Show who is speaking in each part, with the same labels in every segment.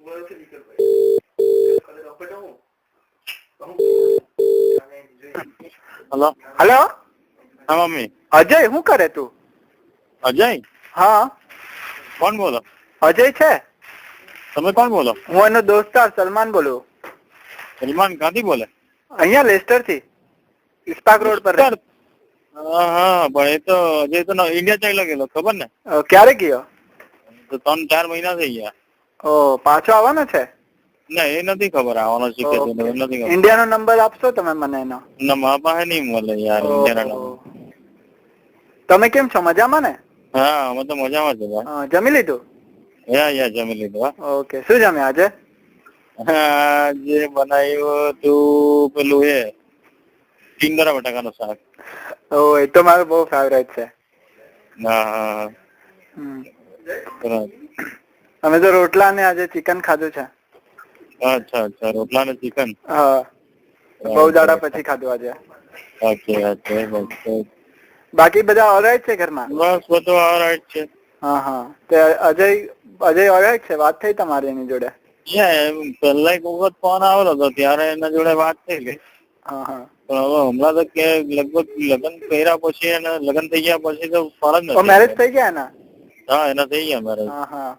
Speaker 1: Hello
Speaker 2: hello
Speaker 1: हाँ mummy
Speaker 2: Ajay हूँ करे तू
Speaker 1: अजय
Speaker 2: हाँ
Speaker 1: કોણ બોલો
Speaker 2: અજય છે
Speaker 1: તમે કોણ બોલો
Speaker 2: હું એનો દોસ્તાર સલમાન બોલું
Speaker 1: સલમાન ક્યાંથી બોલે
Speaker 2: અહીંયા લેસ્ટર થી ઇસ્પાક રોડ પર રહે.
Speaker 1: હા હા પણ એ તો અજય તો ઇન્ડિયા ચાલ્યો ગયેલો ખબર ને
Speaker 2: ક્યારે ગયો
Speaker 1: તો 3-4 મહિના થઈ ગયા
Speaker 2: ઓ પાછો આવવાનો છે
Speaker 1: ના એ નથી ખબર આવવાનો છે કે નથી ખબર
Speaker 2: ઇન્ડિયાનો નંબર આપશો તમે મને એનો
Speaker 1: ના મારા પાસે નહીં મળે યાર ઇન્ડિયાનો નંબર
Speaker 2: તમે કેમ છો મજામાં ને
Speaker 1: હા અમે તો મજામાં છે ભાઈ
Speaker 2: જમી લીધું
Speaker 1: યા જમી લીધું
Speaker 2: ઓકે શું જમ્યા આજે
Speaker 1: જે બનાવ્યું તું પેલું એ ટીંગરા બટાકાનું શાક
Speaker 2: ઓ એ તો મારું બહુ ફેવરેટ છે
Speaker 1: હા
Speaker 2: અમે તો રોટલા ને આજે ચિકન ખાધું છે
Speaker 1: અચ્છા અચ્છા રોટલા ને ચિકન
Speaker 2: હા બહુ દાડા પછી ખાધું આજે
Speaker 1: ઓકે ઓકે
Speaker 2: બાકી બધા ઓલરાઈટ છે ઘરમાં
Speaker 1: બસ બધું ઓલરાઈટ છે
Speaker 2: હા હા તે અજય ઓલરાઈટ છે વાત થઈ તમારી એની જોડે
Speaker 1: પેલા એક વખત ફોન આવેલો હતો ત્યારે એના જોડે વાત થઈ ગઈ
Speaker 2: હા હા
Speaker 1: પણ હવે હમણાં તો કે લગભગ લગ્ન કર્યા પછી અને લગ્ન થઈ ગયા પછી તો ફરક નથી
Speaker 2: મેરેજ થઈ ગયા એના
Speaker 1: હા એના થઈ ગયા મેરેજ
Speaker 2: હા હા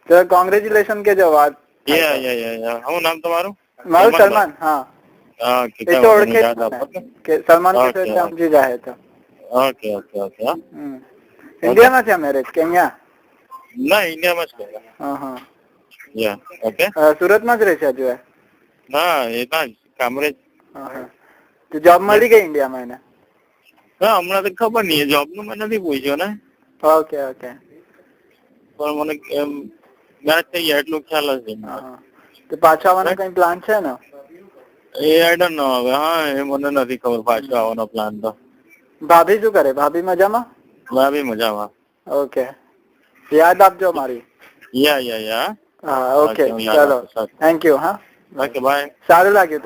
Speaker 2: તો કોંગ્રેચ્યુલેશન કેજો વાત
Speaker 1: શું નામ તમારું
Speaker 2: મારું સલમાન હા એ તો ઓળખે કે સલમાન કે સમજી જાય તો
Speaker 1: ઓકે ઓકે ઓકે
Speaker 2: ઇન્ડિયામાં છે મેરેજ કે અહીંયા
Speaker 1: ના ઇન્ડિયામાં જ કર્યા
Speaker 2: હા હા
Speaker 1: ઓકે
Speaker 2: સુરતમાં જ રહે છે હજુ
Speaker 1: ના એ ના કામરેજ
Speaker 2: તો જોબ મળી ગઈ ઇન્ડિયામાં એને
Speaker 1: હા હમણાં તો ખબર નહીં જોબ નું મેં નથી પૂછ્યો ને
Speaker 2: ઓકે ઓકે
Speaker 1: પણ મને મેરેજ થઈ ગયા એટલું ખ્યાલ જ
Speaker 2: તો પાછા આવવાનો કઈ પ્લાન છે ને
Speaker 1: એ આઈ ડોન્ટ નો હવે હા એ મને નથી ખબર પાછો આવવાનો પ્લાન તો
Speaker 2: ભાભી શું કરે ભાભી મજામાં
Speaker 1: ભાભી મજામાં
Speaker 2: ઓકે યાદ આપજો મારી
Speaker 1: યા
Speaker 2: હા ઓકે ચાલો થેન્ક યુ હા
Speaker 1: ઓકે બાય
Speaker 2: સારું લાગ્યું